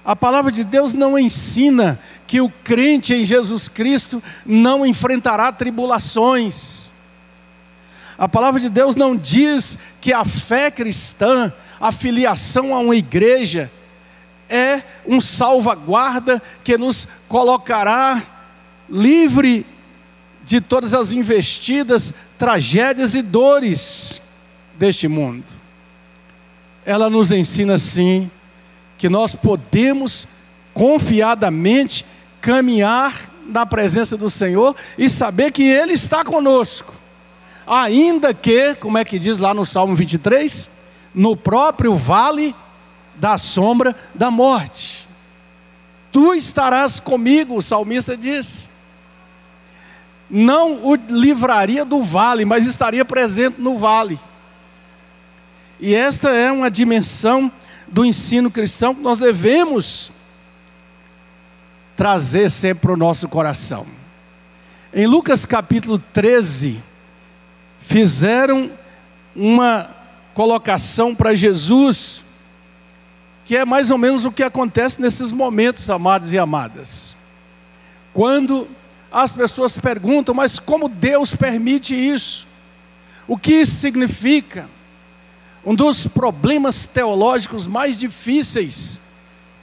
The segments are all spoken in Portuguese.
A palavra de Deus não ensina que o crente em Jesus Cristo não enfrentará tribulações. A palavra de Deus não diz que a fé cristã, a filiação a uma igreja, é um salvaguarda que nos colocará livre de todas as investidas, tragédias e dores deste mundo. Ela nos ensina sim que nós podemos confiadamente caminhar na presença do Senhor e saber que Ele está conosco, ainda que, como é que diz lá no Salmo 23, no próprio vale da sombra da morte. Tu estarás comigo, o salmista diz. Não o livraria do vale, mas estaria presente no vale. E esta é uma dimensão do ensino cristão que nós devemos trazer sempre para o nosso coração. Em Lucas capítulo 13, fizeram uma colocação para Jesus, que é mais ou menos o que acontece nesses momentos, amados e amadas. Quando as pessoas perguntam, mas como Deus permite isso? O que isso significa? Um dos problemas teológicos mais difíceis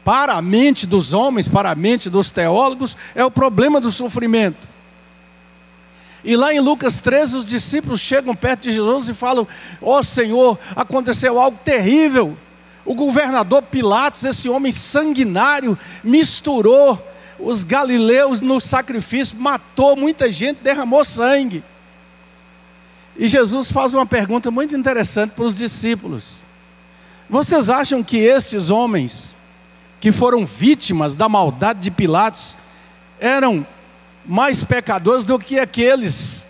para a mente dos homens, para a mente dos teólogos, é o problema do sofrimento. E lá em Lucas 13, os discípulos chegam perto de Jesus e falam: ó Senhor, aconteceu algo terrível. O governador Pilatos, esse homem sanguinário, misturou os galileus no sacrifício, matou muita gente, derramou sangue. E Jesus faz uma pergunta muito interessante para os discípulos: vocês acham que estes homens que foram vítimas da maldade de Pilatos eram mais pecadores do que aqueles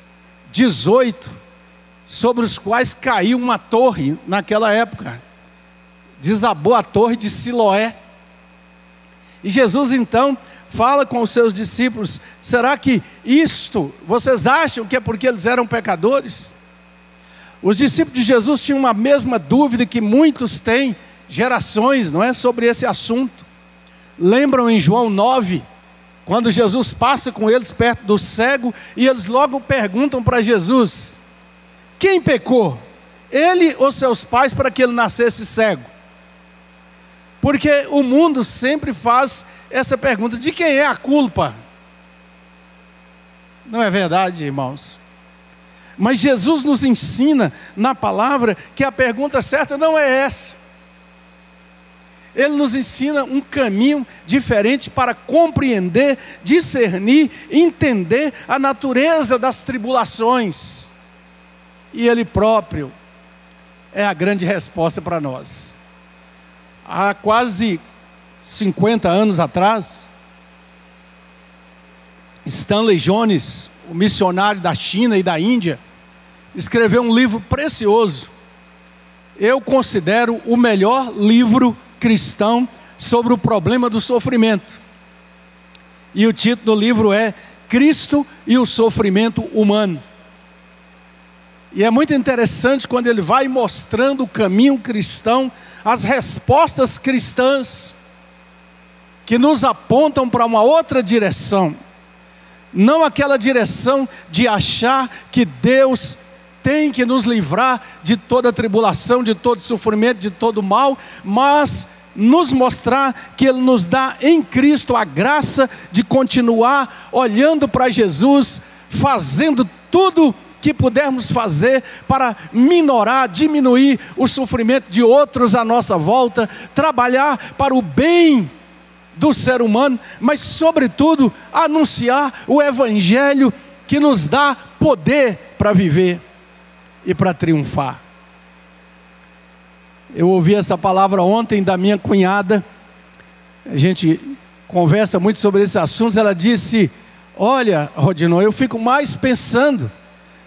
18 sobre os quais caiu uma torre naquela época? Desabou a torre de Siloé. E Jesus então fala com os seus discípulos: será que isto, vocês acham que é porque eles eram pecadores? Os discípulos de Jesus tinham a mesma dúvida que muitos têm, gerações, não é, sobre esse assunto. Lembram em João 9, quando Jesus passa com eles perto do cego, e eles logo perguntam para Jesus: quem pecou? Ele ou seus pais para que ele nascesse cego? Porque o mundo sempre faz essa pergunta: de quem é a culpa? Não é verdade, irmãos? Mas Jesus nos ensina na palavra que a pergunta certa não é essa. Ele nos ensina um caminho diferente para compreender, discernir, entender a natureza das tribulações. E Ele próprio é a grande resposta para nós. Há quase 50 anos atrás, Stanley Jones, o missionário da China e da Índia, escreveu um livro precioso. Eu considero o melhor livro cristão sobre o problema do sofrimento. E o título do livro é Cristo e o Sofrimento Humano. E é muito interessante quando ele vai mostrando o caminho cristão, as respostas cristãs, que nos apontam para uma outra direção. Não aquela direção de achar que Deus tem que nos livrar de toda tribulação, de todo sofrimento, de todo mal, mas nos mostrar que Ele nos dá em Cristo a graça de continuar olhando para Jesus, fazendo tudo que pudermos fazer para minorar, diminuir o sofrimento de outros à nossa volta, trabalhar para o bem do ser humano, mas sobretudo anunciar o Evangelho que nos dá poder para viver e para triunfar. Eu ouvi essa palavra ontem da minha cunhada. A gente conversa muito sobre esses assuntos. Ela disse: olha, Rodinô, eu fico mais pensando,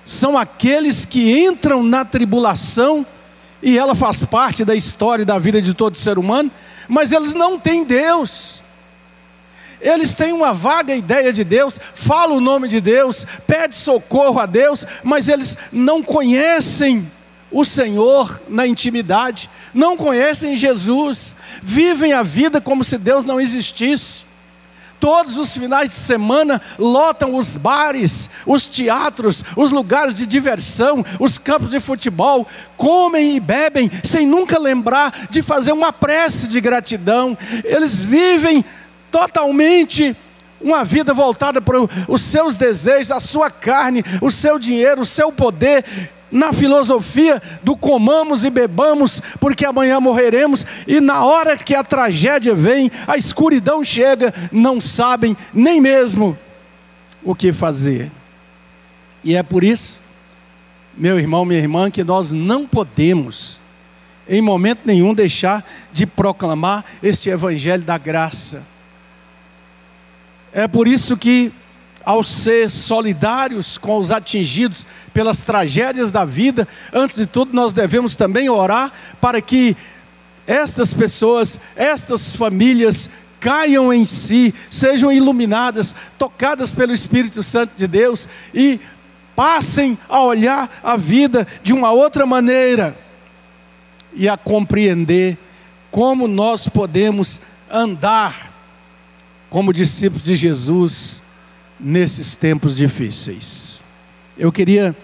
são aqueles que entram na tribulação, e ela faz parte da história e da vida de todo ser humano, mas eles não têm Deus. Eles têm uma vaga ideia de Deus, falam o nome de Deus, pedem socorro a Deus, mas eles não conhecem o Senhor na intimidade, não conhecem Jesus, vivem a vida como se Deus não existisse. Todos os finais de semana lotam os bares, os teatros, os lugares de diversão, os campos de futebol, comem e bebem sem nunca lembrar de fazer uma prece de gratidão. Eles vivem totalmente uma vida voltada para os seus desejos, a sua carne, o seu dinheiro, o seu poder, na filosofia do comamos e bebamos, porque amanhã morreremos, e na hora que a tragédia vem, a escuridão chega, não sabem nem mesmo o que fazer. E é por isso, meu irmão, minha irmã, que nós não podemos, em momento nenhum, deixar de proclamar este evangelho da graça. É por isso que, ao ser solidários com os atingidos pelas tragédias da vida, antes de tudo nós devemos também orar para que estas pessoas, estas famílias caiam em si, sejam iluminadas, tocadas pelo Espírito Santo de Deus e passem a olhar a vida de uma outra maneira e a compreender como nós podemos andar como discípulos de Jesus nesses tempos difíceis. Eu queria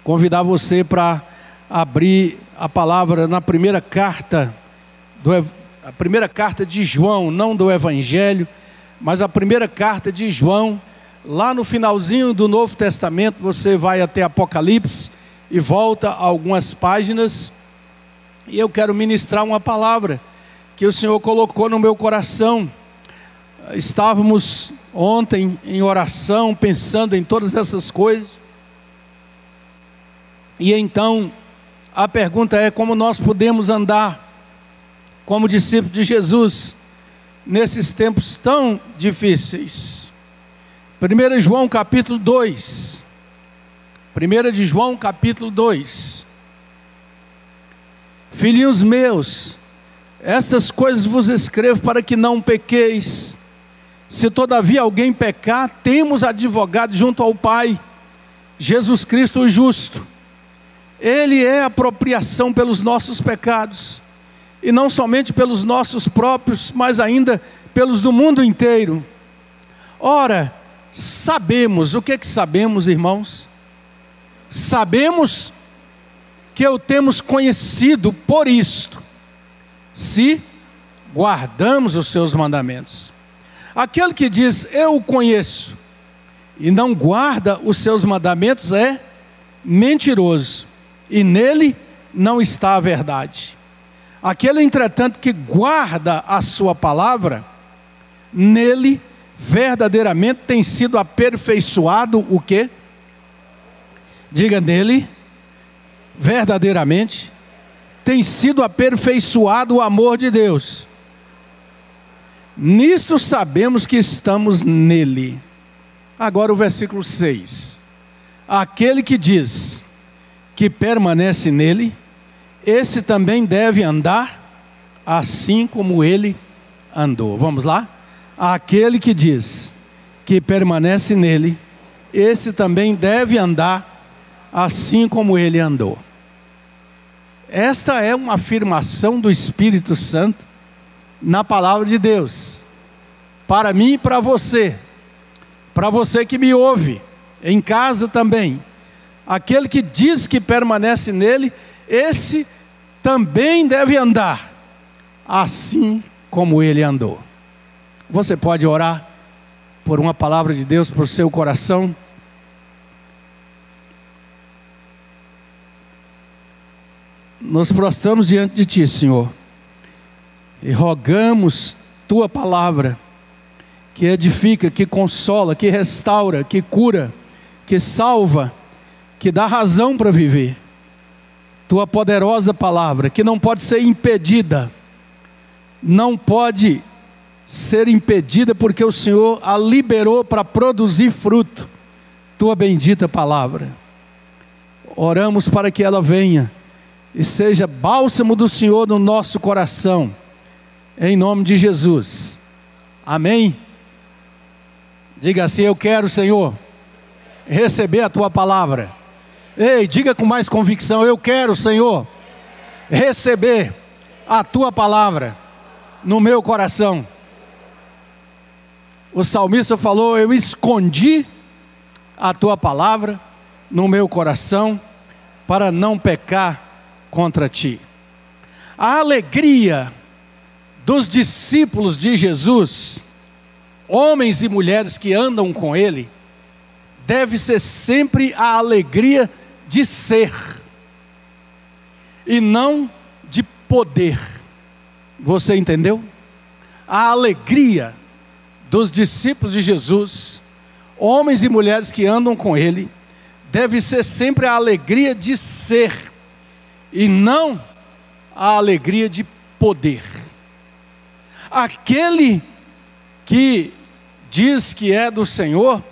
convidar você para abrir a palavra na primeira carta de João, não do Evangelho, mas a primeira carta de João, lá no finalzinho do Novo Testamento. Você vai até Apocalipse e volta algumas páginas, e eu quero ministrar uma palavra que o Senhor colocou no meu coração. Estávamos ontem em oração, pensando em todas essas coisas, e então a pergunta é: como nós podemos andar como discípulos de Jesus nesses tempos tão difíceis? 1 João capítulo 2, 1 de João capítulo 2. Filhinhos meus, estas coisas vos escrevo para que não pequeis. Se todavia alguém pecar, temos advogado junto ao Pai, Jesus Cristo o justo. Ele é a apropriação pelos nossos pecados, e não somente pelos nossos próprios, mas ainda pelos do mundo inteiro. Ora, sabemos, o que é que sabemos, irmãos? Sabemos que o temos conhecido por isto, se guardamos os seus mandamentos. Aquele que diz, eu o conheço, e não guarda os seus mandamentos, é mentiroso, e nele não está a verdade. Aquele, entretanto, que guarda a sua palavra, nele verdadeiramente tem sido aperfeiçoado o quê? Diga, nele verdadeiramente tem sido aperfeiçoado o amor de Deus. Nisto sabemos que estamos nele. Agora o versículo 6. Aquele que diz que permanece nele, esse também deve andar assim como ele andou. Vamos lá? Aquele que diz que permanece nele, esse também deve andar assim como ele andou. Esta é uma afirmação do Espírito Santo na palavra de Deus, para mim e para você que me ouve, em casa também. Aquele que diz que permanece nele, esse também deve andar assim como ele andou. Você pode orar por uma palavra de Deus para o seu coração? Nos prostramos diante de Ti, Senhor, e rogamos Tua palavra, que edifica, que consola, que restaura, que cura, que salva, que dá razão para viver. Tua poderosa palavra, que não pode ser impedida, não pode ser impedida, porque o Senhor a liberou para produzir fruto. Tua bendita palavra. Oramos para que ela venha e seja bálsamo do Senhor no nosso coração, em nome de Jesus, amém? Diga assim: eu quero, Senhor, receber a Tua palavra Ei, diga com mais convicção: eu quero, Senhor, receber a tua palavra no meu coração. O salmista falou: eu escondi a tua palavra no meu coração para não pecar contra ti. A alegria dos discípulos de Jesus, homens e mulheres que andam com ele, deve ser sempre a alegria de ser e não de poder. Você entendeu? A alegria dos discípulos de Jesus, homens e mulheres que andam com ele, deve ser sempre a alegria de ser e não a alegria de poder. Aquele que diz que é do Senhor,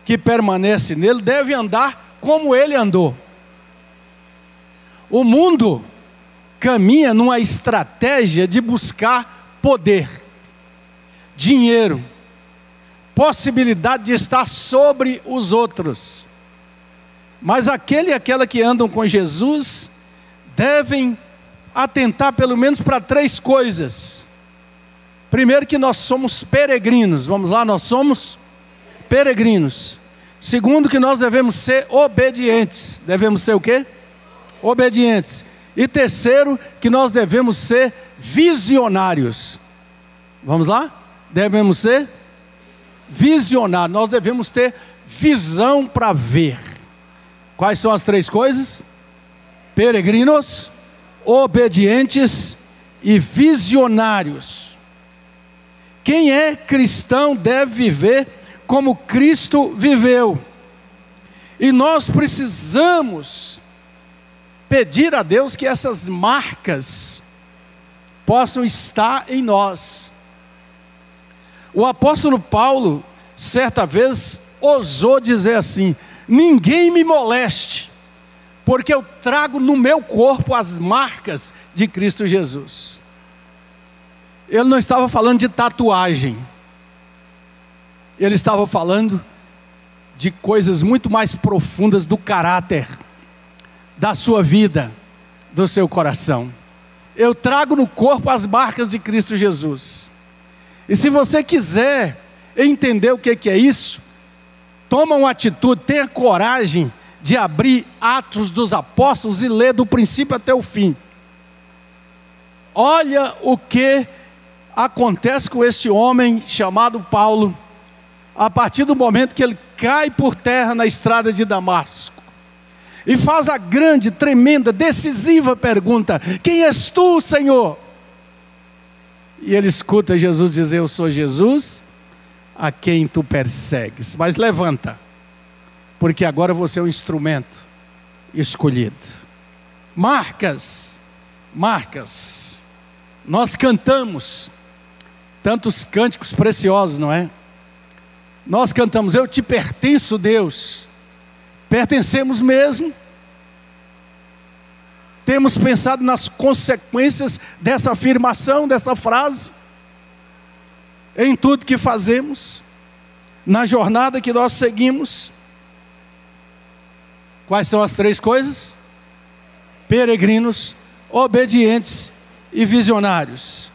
que permanece nele, deve andar como ele andou. O mundo caminha numa estratégia de buscar poder, dinheiro, possibilidade de estar sobre os outros. Mas aquele e aquela que andam com Jesus devem atentar pelo menos para 3 coisas. Primeiro, que nós somos peregrinos. Vamos lá, nós somos peregrinos. Segundo, que nós devemos ser obedientes. Devemos ser o quê? Obedientes. E terceiro, que nós devemos ser visionários. Vamos lá? Devemos ser visionários. Nós devemos ter visão para ver. Quais são as 3 coisas? Peregrinos, obedientes e visionários. Quem é cristão deve viver como Cristo viveu. E nós precisamos pedir a Deus que essas marcas possam estar em nós. O apóstolo Paulo, certa vez, ousou dizer assim: ninguém me moleste, porque eu trago no meu corpo as marcas de Cristo Jesus. Ele não estava falando de tatuagem, ele estava falando de coisas muito mais profundas do caráter, da sua vida, do seu coração. Eu trago no corpo as marcas de Cristo Jesus. E se você quiser entender o que é isso, toma uma atitude, tenha coragem de abrir Atos dos Apóstolos e ler do princípio até o fim. Olha o que acontece com este homem chamado Paulo, a partir do momento que ele cai por terra na estrada de Damasco, e faz a grande, tremenda, decisiva pergunta: quem és tu, Senhor? E ele escuta Jesus dizer: eu sou Jesus, a quem tu persegues. Mas levanta, porque agora você é um instrumento escolhido. Marcas, marcas. Nós cantamos tantos cânticos preciosos, não é? Nós cantamos: eu te pertenço, Deus. Pertencemos mesmo. Temos pensado nas consequências dessa afirmação, dessa frase, em tudo que fazemos, na jornada que nós seguimos. Quais são as 3 coisas? Peregrinos, obedientes e visionários.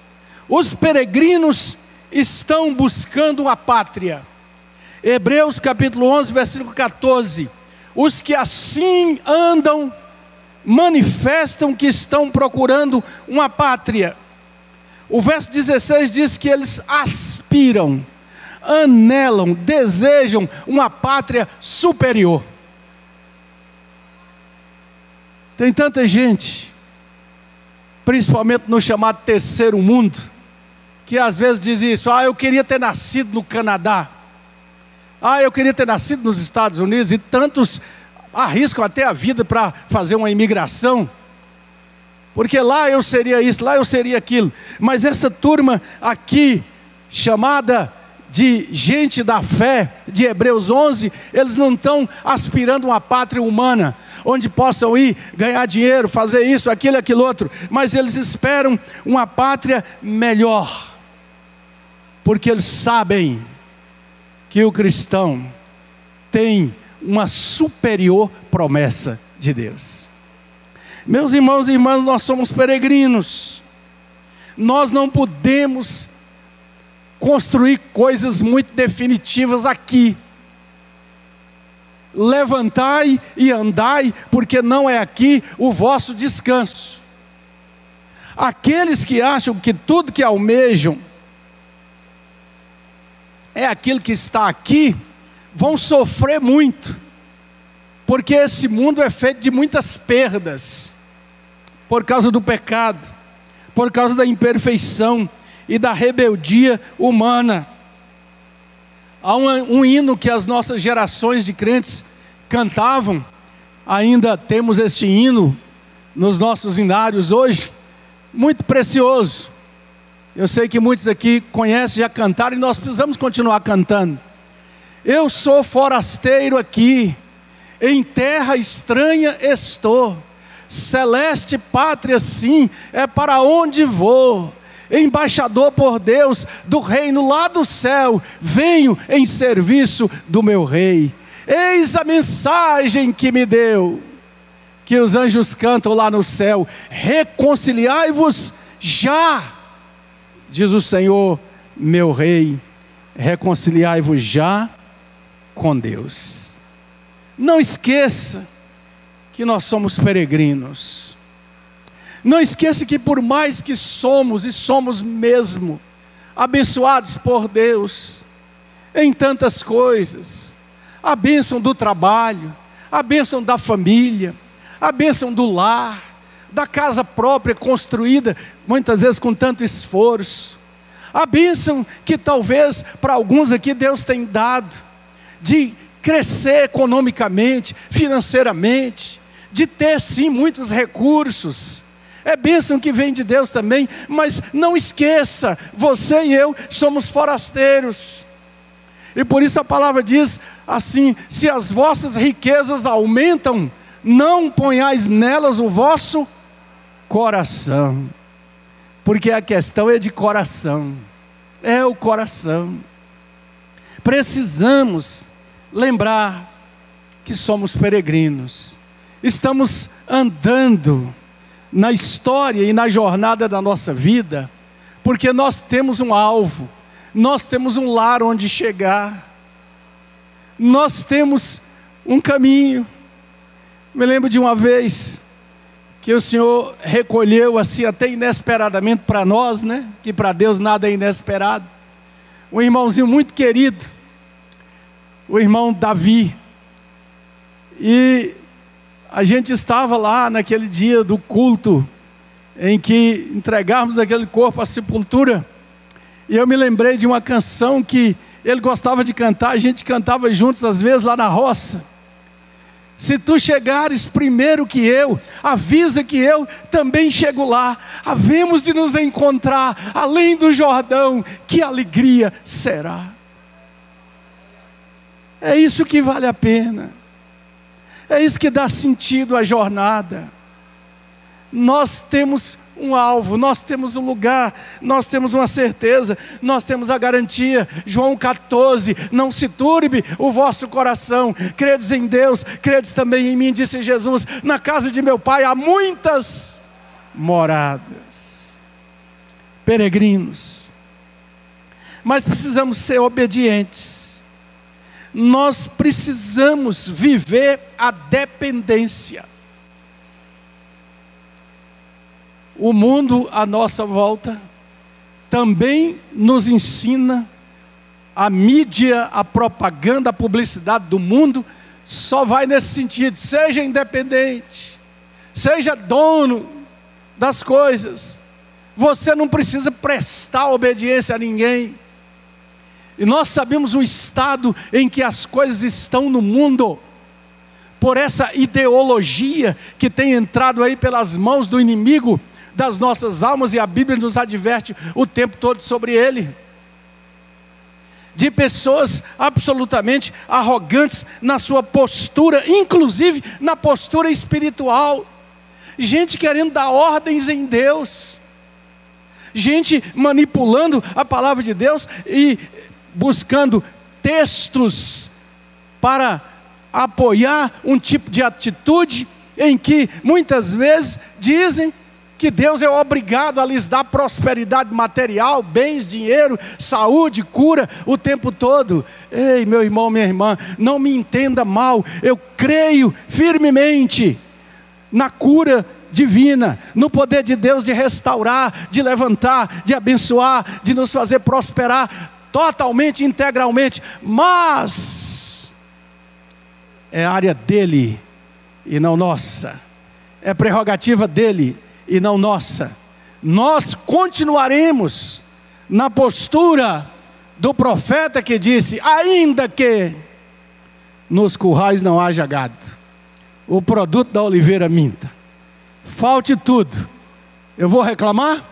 Os peregrinos estão buscando a pátria. Hebreus capítulo 11, versículo 14. Os que assim andam manifestam que estão procurando uma pátria. O verso 16 diz que eles aspiram, anelam, desejam uma pátria superior. Tem tanta gente, principalmente no chamado terceiro mundo, que às vezes diz isso: eu queria ter nascido no Canadá, eu queria ter nascido nos Estados Unidos, e tantos arriscam até a vida para fazer uma imigração, porque lá eu seria isso, lá eu seria aquilo. Mas essa turma aqui, chamada de gente da fé, de Hebreus 11, eles não estão aspirando uma pátria humana, onde possam ir ganhar dinheiro, fazer isso, aquilo, aquilo outro, mas eles esperam uma pátria melhor, porque eles sabem que o cristão tem uma superior promessa de Deus. Meus irmãos e irmãs, nós somos peregrinos. Nós não podemos construir coisas muito definitivas aqui. Levantai e andai, porque não é aqui o vosso descanso. Aqueles que acham que tudo que almejam é aquilo que está aqui, vão sofrer muito, porque esse mundo é feito de muitas perdas, por causa do pecado, por causa da imperfeição e da rebeldia humana. Há um hino que as nossas gerações de crentes cantavam, ainda temos este hino nos nossos hinários hoje, muito precioso. Eu sei que muitos aqui conhecem, já cantaram, e nós precisamos continuar cantando. Eu sou forasteiro aqui, em terra estranha estou, celeste pátria sim, é para onde vou. Embaixador por Deus, do reino lá do céu, venho em serviço do meu rei. Eis a mensagem que me deu, que os anjos cantam lá no céu: reconciliai-vos já, diz o Senhor, meu rei, reconciliai-vos já com Deus. Não esqueça que nós somos peregrinos. Não esqueça que por mais que somos, e somos mesmo, abençoados por Deus, em tantas coisas, a bênção do trabalho, a bênção da família, a bênção do lar, da casa própria construída, muitas vezes com tanto esforço, a bênção que talvez para alguns aqui Deus tem dado, de crescer economicamente, financeiramente, de ter sim muitos recursos, é bênção que vem de Deus também, mas não esqueça, você e eu somos forasteiros, e por isso a palavra diz assim: se as vossas riquezas aumentam, não ponhais nelas o vosso coração, porque a questão é de coração, é o coração. Precisamos lembrar que somos peregrinos, estamos andando na história e na jornada da nossa vida, porque nós temos um alvo, nós temos um lar onde chegar, nós temos um caminho. Me lembro de uma vez que o Senhor recolheu assim até inesperadamente para nós, né? Que para Deus nada é inesperado. Um irmãozinho muito querido, o irmão Davi, e a gente estava lá naquele dia do culto, em que entregamos aquele corpo à sepultura, e eu me lembrei de uma canção que ele gostava de cantar, a gente cantava juntos às vezes lá na roça: se tu chegares primeiro que eu, avisa que eu também chego lá, havemos de nos encontrar além do Jordão, que alegria será. É isso que vale a pena, é isso que dá sentido à jornada. Nós temos um alvo, nós temos um lugar, nós temos uma certeza, nós temos a garantia. João 14, não se turbe o vosso coração, credes em Deus, credes também em mim, disse Jesus, na casa de meu Pai há muitas moradas. Peregrinos, mas precisamos ser obedientes, nós precisamos viver a dependência. O mundo à nossa volta também nos ensina, a mídia, a propaganda, a publicidade do mundo só vai nesse sentido: seja independente, seja dono das coisas, você não precisa prestar obediência a ninguém. E nós sabemos o estado em que as coisas estão no mundo, por essa ideologia que tem entrado aí pelas mãos do inimigo das nossas almas, e a Bíblia nos adverte o tempo todo sobre ele, de pessoas absolutamente arrogantes na sua postura, inclusive na postura espiritual, gente querendo dar ordens em Deus, gente manipulando a palavra de Deus e buscando textos para apoiar um tipo de atitude em que muitas vezes dizem que Deus é obrigado a lhes dar prosperidade material, bens, dinheiro, saúde, cura o tempo todo. Ei, meu irmão, minha irmã, não me entenda mal, eu creio firmemente na cura divina, no poder de Deus de restaurar, de levantar, de abençoar, de nos fazer prosperar totalmente, integralmente, mas é área dele e não nossa, é prerrogativa dele e não nossa. Nós continuaremos na postura do profeta que disse: ainda que nos currais não haja gado, o produto da oliveira minta, falte tudo, eu vou reclamar?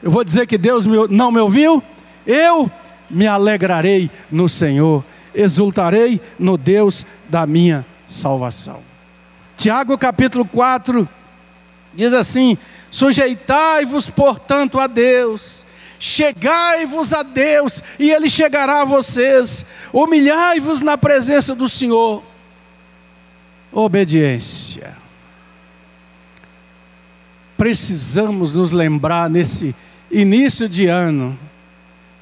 Eu vou dizer que Deus não me ouviu? Eu me alegrarei no Senhor, exultarei no Deus da minha salvação. Tiago capítulo 4 diz assim: sujeitai-vos portanto a Deus, chegai-vos a Deus e Ele chegará a vocês, humilhai-vos na presença do Senhor. Obediência. Precisamos nos lembrar nesse início de ano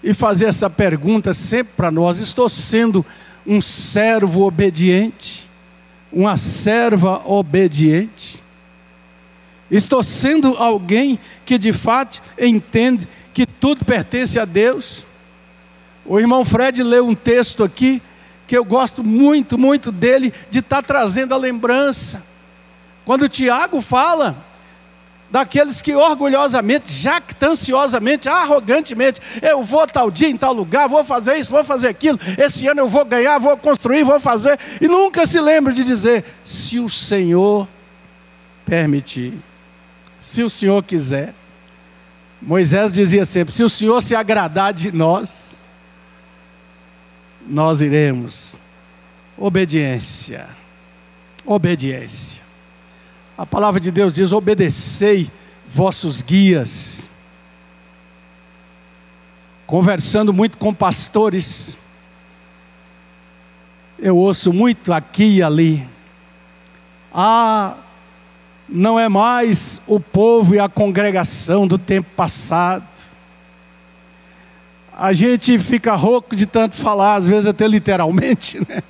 e fazer essa pergunta sempre para nós: estou sendo um servo obediente? Uma serva obediente? Estou sendo alguém que de fato entende que tudo pertence a Deus? O irmão Fred leu um texto aqui que eu gosto muito, muito dele, de estar trazendo a lembrança. Quando Tiago fala daqueles que orgulhosamente, jactanciosamente, arrogantemente: eu vou tal dia em tal lugar, vou fazer isso, vou fazer aquilo, esse ano eu vou ganhar, vou construir, vou fazer, e nunca se lembra de dizer: se o Senhor permitir, se o Senhor quiser. Moisés dizia sempre: se o Senhor se agradar de nós, nós iremos. Obediência. Obediência. A palavra de Deus diz: obedecei vossos guias. Conversando muito com pastores, eu ouço muito aqui e ali: não é mais o povo e a congregação do tempo passado. A gente fica rouco de tanto falar, às vezes até literalmente, né?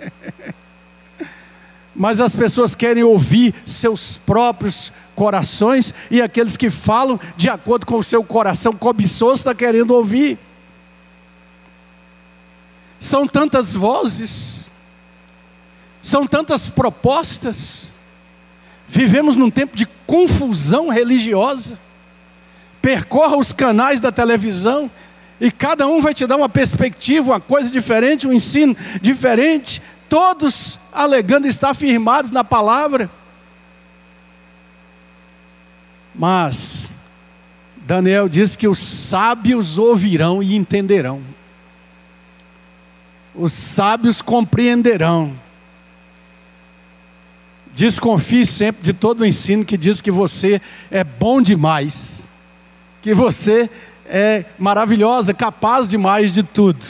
Mas as pessoas querem ouvir seus próprios corações, e aqueles que falam de acordo com o seu coração cobiçoso está querendo ouvir. São tantas vozes, são tantas propostas. Vivemos num tempo de confusão religiosa. Percorra os canais da televisão e cada um vai te dar uma perspectiva, uma coisa diferente, um ensino diferente, todos alegando estar firmados na palavra. Mas Daniel diz que os sábios ouvirão e entenderão. Os sábios compreenderão. Desconfie sempre de todo o ensino que diz que você é bom demais, que você é maravilhosa, capaz demais de tudo,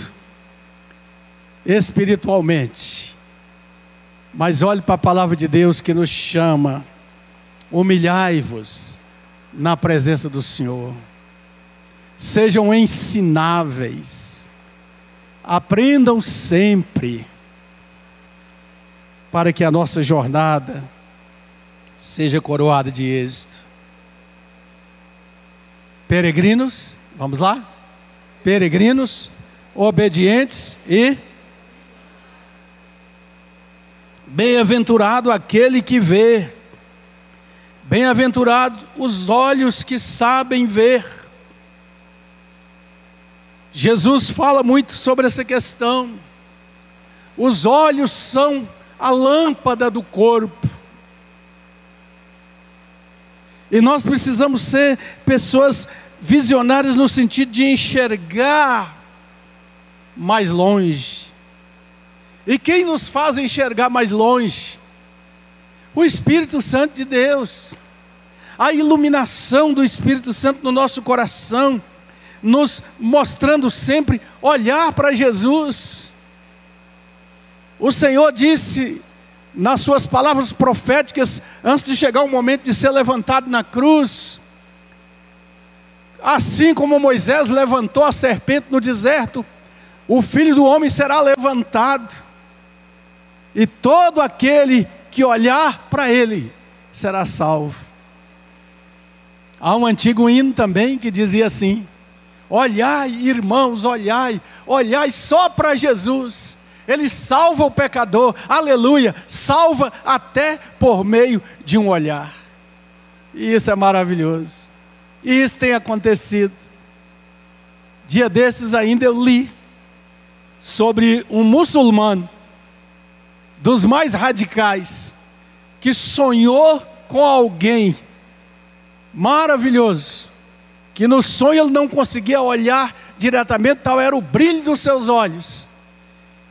espiritualmente. Mas olhe para a palavra de Deus que nos chama: humilhai-vos na presença do Senhor, sejam ensináveis, aprendam sempre, para que a nossa jornada seja coroada de êxito. Peregrinos, vamos lá? Peregrinos, obedientes e bem-aventurado aquele que vê, bem-aventurado os olhos que sabem ver. Jesus fala muito sobre essa questão. Os olhos são a lâmpada do corpo. E nós precisamos ser pessoas visionárias no sentido de enxergar mais longe. E quem nos faz enxergar mais longe? O Espírito Santo de Deus. A iluminação do Espírito Santo no nosso coração, nos mostrando sempre olhar para Jesus. O Senhor disse nas suas palavras proféticas, antes de chegar o momento de ser levantado na cruz, assim como Moisés levantou a serpente no deserto, o Filho do Homem será levantado, e todo aquele que olhar para ele será salvo. Há um antigo hino também que dizia assim: olhai, irmãos, olhai, olhai só para Jesus, Ele salva o pecador, aleluia, salva até por meio de um olhar. E isso é maravilhoso, e isso tem acontecido. Dia desses ainda eu li sobre um muçulmano, dos mais radicais, que sonhou com alguém maravilhoso, que no sonho ele não conseguia olhar diretamente, tal era o brilho dos seus olhos,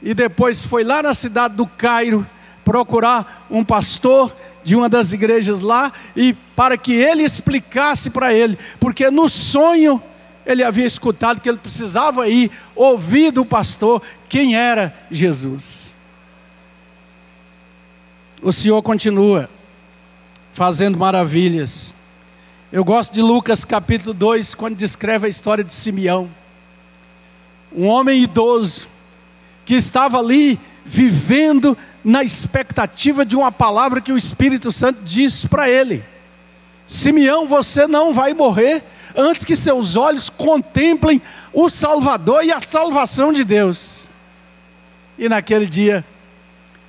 e depois foi lá na cidade do Cairo procurar um pastor de uma das igrejas lá, e para que ele explicasse para ele, porque no sonho ele havia escutado que ele precisava ir ouvir do pastor quem era Jesus. O Senhor continua fazendo maravilhas. Eu gosto de Lucas capítulo 2, quando descreve a história de Simeão, um homem idoso, que estava ali vivendo na expectativa de uma palavra que o Espírito Santo disse para ele: Simeão, você não vai morrer antes que seus olhos contemplem o Salvador e a salvação de Deus. E naquele dia,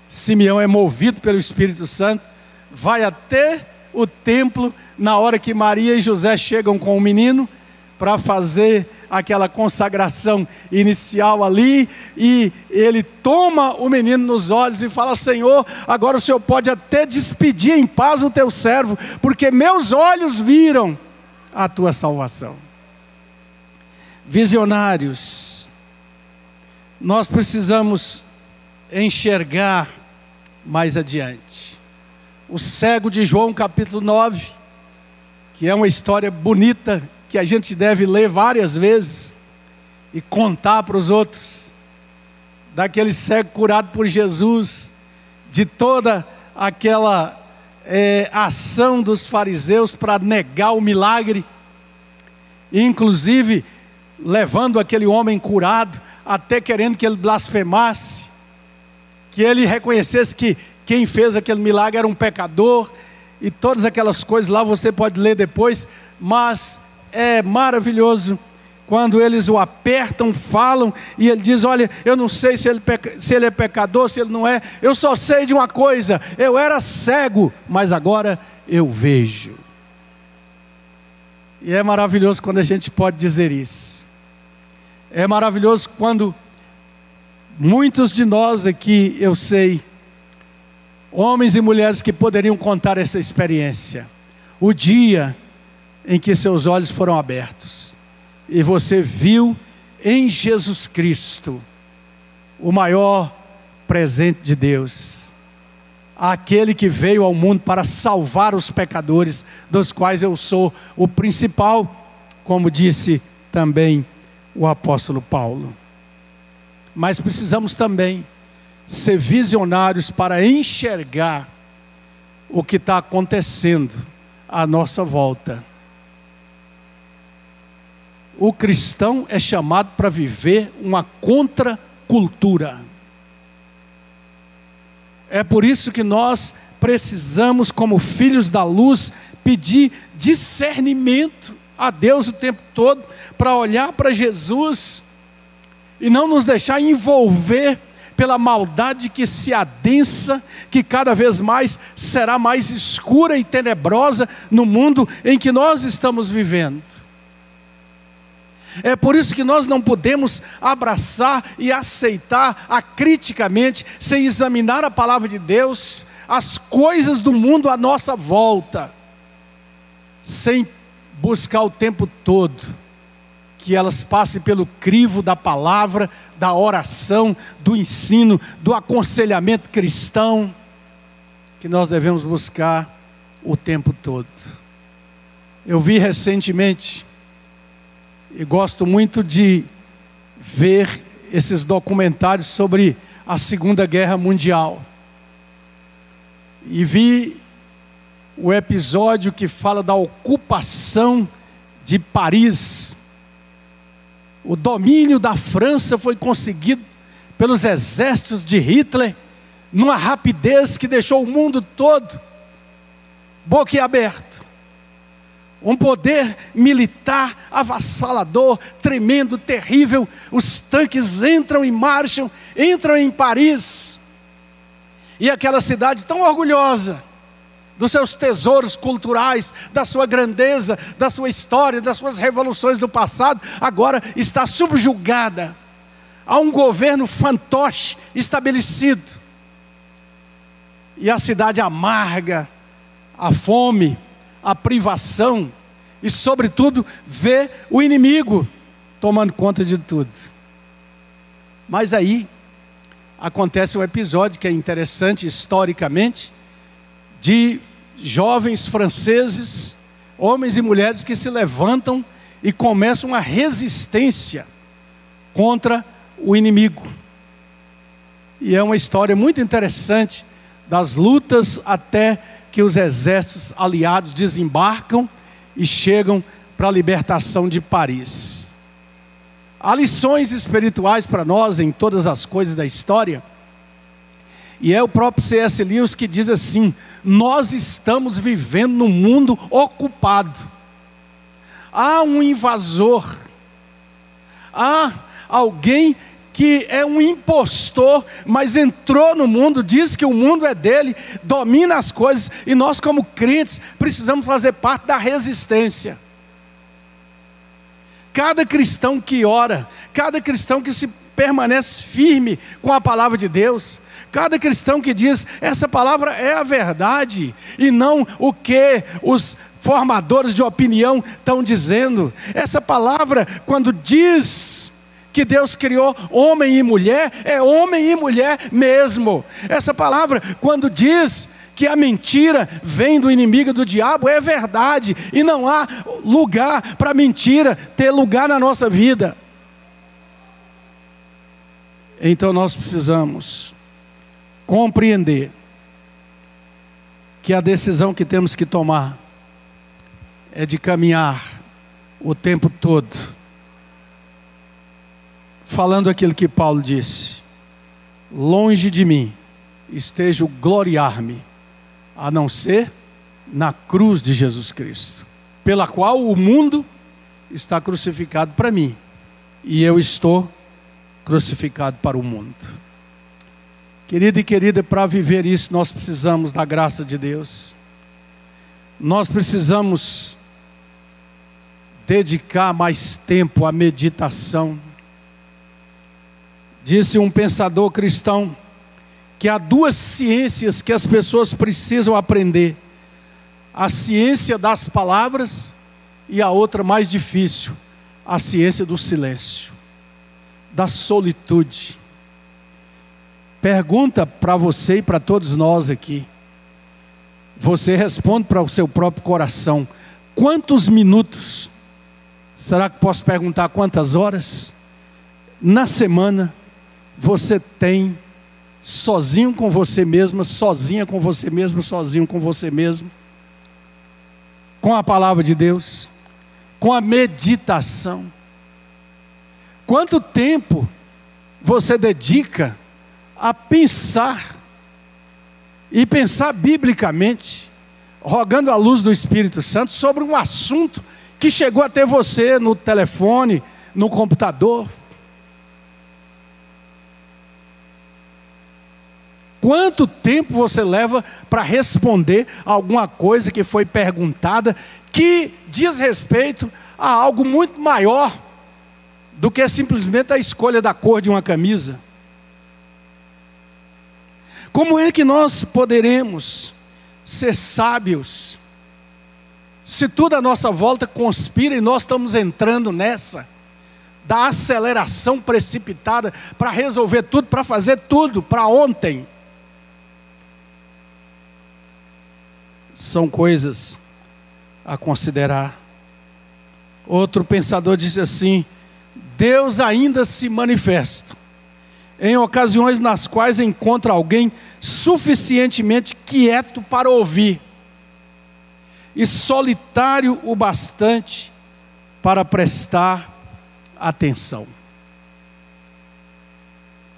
Simeão é movido pelo Espírito Santo, vai até o templo, na hora que Maria e José chegam com o menino, para fazer aquela consagração inicial ali, e ele toma o menino nos olhos e fala: Senhor, agora o Senhor pode até despedir em paz o teu servo, porque meus olhos viram a tua salvação. Visionários, nós precisamos enxergar mais adiante. O cego de João capítulo 9, que é uma história bonita, que a gente deve ler várias vezes e contar para os outros, daquele cego curado por Jesus, de toda aquela ação dos fariseus para negar o milagre, inclusive levando aquele homem curado, até querendo que ele blasfemasse, que ele reconhecesse que quem fez aquele milagre era um pecador, e todas aquelas coisas lá você pode ler depois. Mas é maravilhoso quando eles o apertam, falam, e ele diz: olha, eu não sei se ele é pecador, se ele não é, eu só sei de uma coisa: eu era cego, mas agora eu vejo. E é maravilhoso quando a gente pode dizer isso. É maravilhoso quando muitos de nós aqui, eu sei, homens e mulheres que poderiam contar essa experiência, o dia em que seus olhos foram abertos, e você viu em Jesus Cristo o maior presente de Deus, aquele que veio ao mundo para salvar os pecadores, dos quais eu sou o principal, como disse também o apóstolo Paulo. Mas precisamos também ser visionários para enxergar o que está acontecendo à nossa volta. O cristão é chamado para viver uma contracultura. É por isso que nós precisamos, como filhos da luz, pedir discernimento a Deus o tempo todo, para olhar para Jesus e não nos deixar envolver pela maldade que se adensa, que cada vez mais será mais escura e tenebrosa no mundo em que nós estamos vivendo. É por isso que nós não podemos abraçar e aceitar acriticamente, sem examinar a palavra de Deus, as coisas do mundo à nossa volta, sem buscar o tempo todo que elas passem pelo crivo da palavra, da oração, do ensino, do aconselhamento cristão, que nós devemos buscar o tempo todo. Eu vi recentemente, e gosto muito de ver esses documentários sobre a Segunda Guerra Mundial. e vi o episódio que fala da ocupação de Paris. O domínio da França foi conseguido pelos exércitos de Hitler, numa rapidez que deixou o mundo todo boquiaberto. Um poder militar avassalador, tremendo, terrível. Os tanques entram e marcham, entram em Paris. E aquela cidade tão orgulhosa dos seus tesouros culturais, da sua grandeza, da sua história, das suas revoluções do passado, agora está subjugada a um governo fantoche estabelecido. E a cidade amarga a fome, a privação e, sobretudo, vê o inimigo tomando conta de tudo. Mas aí acontece um episódio que é interessante historicamente, de jovens franceses, homens e mulheres que se levantam e começam uma resistência contra o inimigo. E é uma história muito interessante das lutas até que os exércitos aliados desembarcam e chegam para a libertação de Paris. Há lições espirituais para nós em todas as coisas da história. E é o próprio C.S. Lewis que diz assim: nós estamos vivendo num mundo ocupado. Há um invasor, há alguém que é um impostor, mas entrou no mundo, diz que o mundo é dele, domina as coisas, e nós como crentes precisamos fazer parte da resistência. Cada cristão que ora, cada cristão que se permanece firme com a palavra de Deus, cada cristão que diz, essa palavra é a verdade, e não o que os formadores de opinião estão dizendo. Essa palavra, quando diz que Deus criou homem e mulher, é homem e mulher mesmo. Essa palavra, quando diz que a mentira vem do inimigo, do diabo, é verdade, e não há lugar para mentira ter lugar na nossa vida. Então nós precisamos compreender que a decisão que temos que tomar é de caminhar o tempo todo falando aquilo que Paulo disse: longe de mim esteja o gloriar-me, a não ser na cruz de Jesus Cristo, pela qual o mundo está crucificado para mim, e eu estou crucificado para o mundo. Querido e querida, para viver isso nós precisamos da graça de Deus. Nós precisamos dedicar mais tempo à meditação. Disse um pensador cristão que há duas ciências que as pessoas precisam aprender: a ciência das palavras e a outra mais difícil, a ciência do silêncio, da solitude. Pergunta para você e para todos nós aqui. Você responde para o seu próprio coração: quantos minutos, será que posso perguntar quantas horas, na semana você tem sozinho com você mesma, sozinha com você mesmo, sozinho com você mesmo, com a palavra de Deus, com a meditação? Quanto tempo você dedica a pensar, e pensar biblicamente, rogando a luz do Espírito Santo sobre um assunto que chegou até você no telefone, no computador? Quanto tempo você leva para responder a alguma coisa que foi perguntada, que diz respeito a algo muito maior do que simplesmente a escolha da cor de uma camisa? Como é que nós poderemos ser sábios se tudo à nossa volta conspira e nós estamos entrando nessa da aceleração precipitada para resolver tudo, para fazer tudo para ontem? São coisas a considerar. Outro pensador disse assim: Deus ainda se manifesta em ocasiões nas quais encontra alguém suficientemente quieto para ouvir e solitário o bastante para prestar atenção.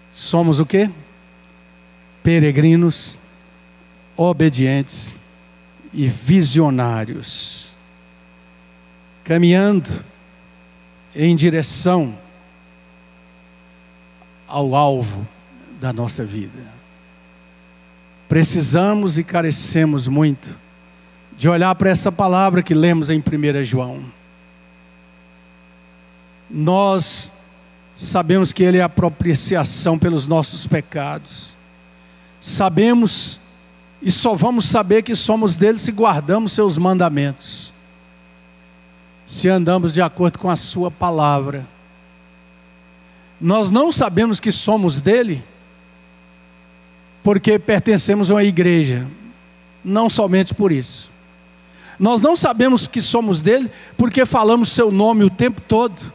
Somos o quê? Peregrinos, obedientes e visionários, caminhando em direção ao alvo da nossa vida. Precisamos e carecemos muito de olhar para essa palavra que lemos em 1 João. Nós sabemos que Ele é a propiciação pelos nossos pecados. Sabemos e só vamos saber que somos dele se guardamos seus mandamentos, se andamos de acordo com a sua palavra. Nós não sabemos que somos dele porque pertencemos a uma igreja, não somente por isso. Nós não sabemos que somos dele porque falamos seu nome o tempo todo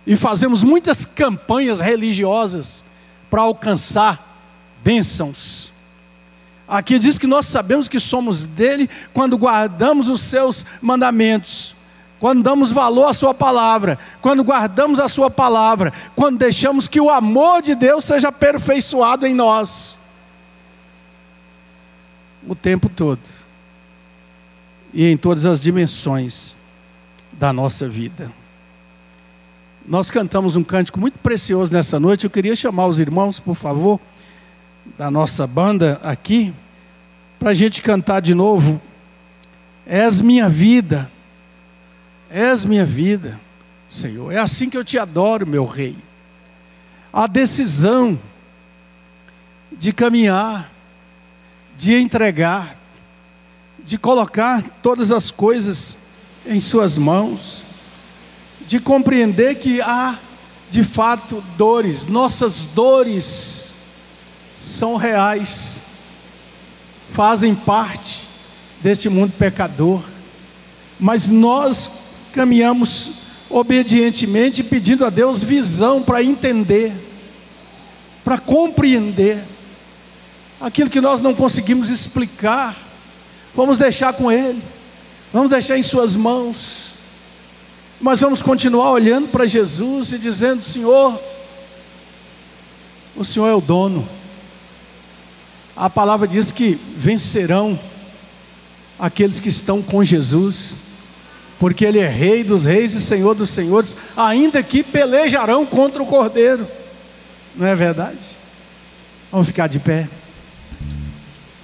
e fazemos muitas campanhas religiosas para alcançar bênçãos. Aqui diz que nós sabemos que somos dele quando guardamos os seus mandamentos, quando damos valor à sua palavra, quando guardamos a sua palavra, quando deixamos que o amor de Deus seja aperfeiçoado em nós o tempo todo e em todas as dimensões da nossa vida. Nós cantamos um cântico muito precioso nessa noite. Eu queria chamar os irmãos, por favor, da nossa banda aqui, para a gente cantar de novo. És minha vida, Senhor. É assim que eu te adoro, meu Rei. A decisão de caminhar, de entregar, de colocar todas as coisas em suas mãos, de compreender que há, de fato, dores. Nossas dores são reais, fazem parte deste mundo pecador, mas nós caminhamos obedientemente, pedindo a Deus visão para entender, para compreender aquilo que nós não conseguimos explicar. Vamos deixar com Ele, vamos deixar em suas mãos, mas vamos continuar olhando para Jesus e dizendo: Senhor, o Senhor é o dono. A palavra diz que vencerão aqueles que estão com Jesus, porque Ele é Rei dos reis e Senhor dos senhores, ainda que pelejarão contra o Cordeiro. Não é verdade? Vamos ficar de pé.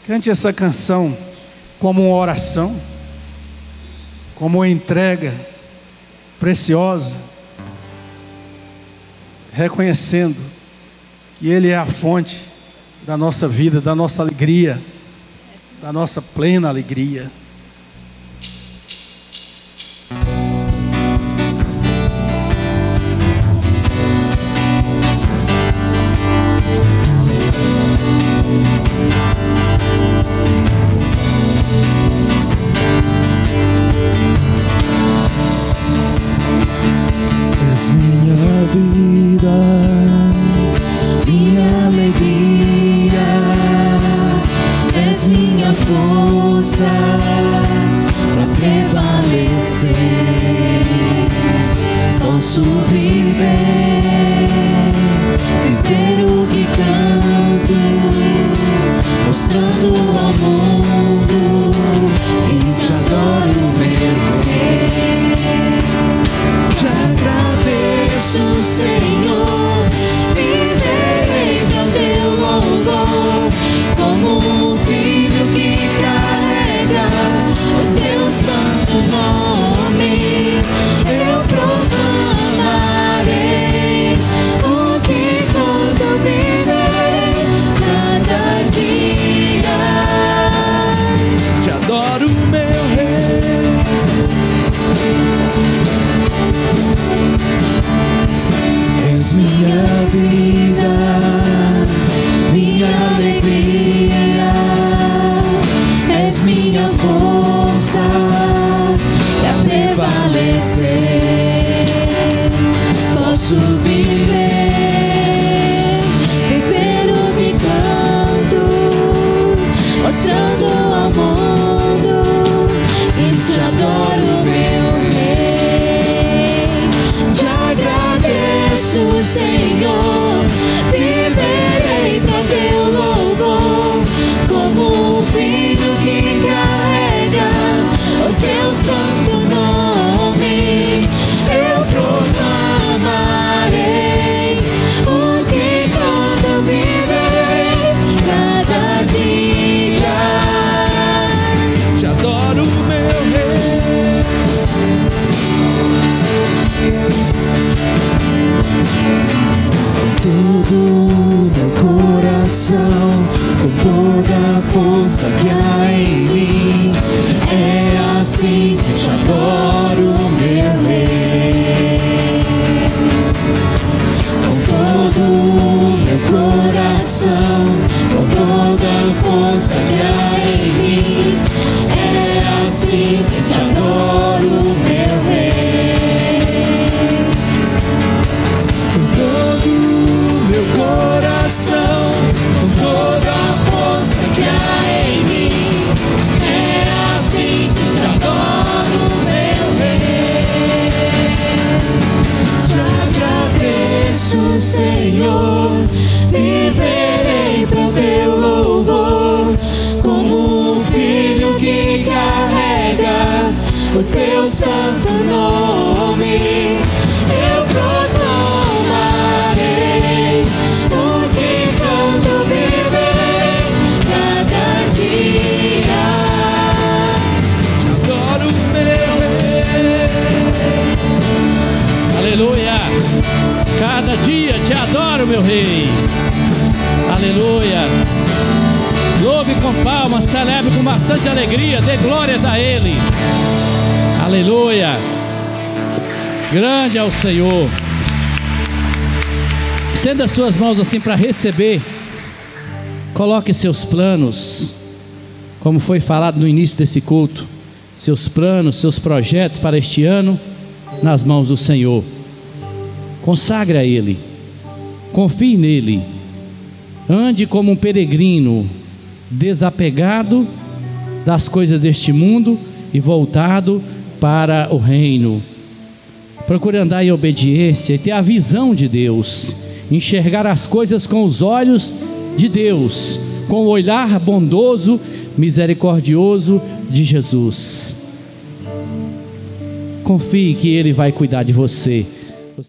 Cante essa canção como uma oração, como uma entrega preciosa, reconhecendo que Ele é a fonte da nossa vida, da nossa alegria, da nossa plena alegria. És minha vida, minha alegria, és minha força para prevalecer. Posso viver o que canto, mostrando ao mundo e te adoro, meu Rei. Te agradeço, Senhor, viverei para teu louvor, como um filho que carrega o teu santo nome. Eu proclamarei o que quando viverei cada dia. Te adoro, meu Rei. És minha vida, minha alegria, és minha força para prevalecer. Posso viver Senhor, viverei para teu louvor, como um filho que carrega o teu santo nome. Eu proclamarei o que quando viverei cada dia. Te adoro, meu Rei. Todo meu coração, com toda a força que há em mim, é assim que te adoro, meu Rei. Com todo meu coração, com toda a força que há em mim, é assim que te adoro, meu Rei. Meu coração, Com toda a força que há em mim, é assim que te adoro, meu Rei. Te agradeço, Senhor, viverei pro teu louvor, como um filho que carrega o teu santo nome. Eu proclamarei o que canto viverei cada dia. te adoro, meu Rei. Aleluia. Cada dia te adoro, meu Rei. Aleluia. Louve com palmas, celebre com bastante alegria, dê glórias a Ele. Aleluia. Grande é o Senhor. Estenda suas mãos assim para receber. Coloque seus planos, como foi falado no início desse culto, seus planos, seus projetos para este ano, nas mãos do Senhor. Consagre a Ele, confie nele, ande como um peregrino, desapegado das coisas deste mundo e voltado para o reino. Procure andar em obediência e ter a visão de Deus, enxergar as coisas com os olhos de Deus, com o olhar bondoso, misericordioso de Jesus. Confie que Ele vai cuidar de você.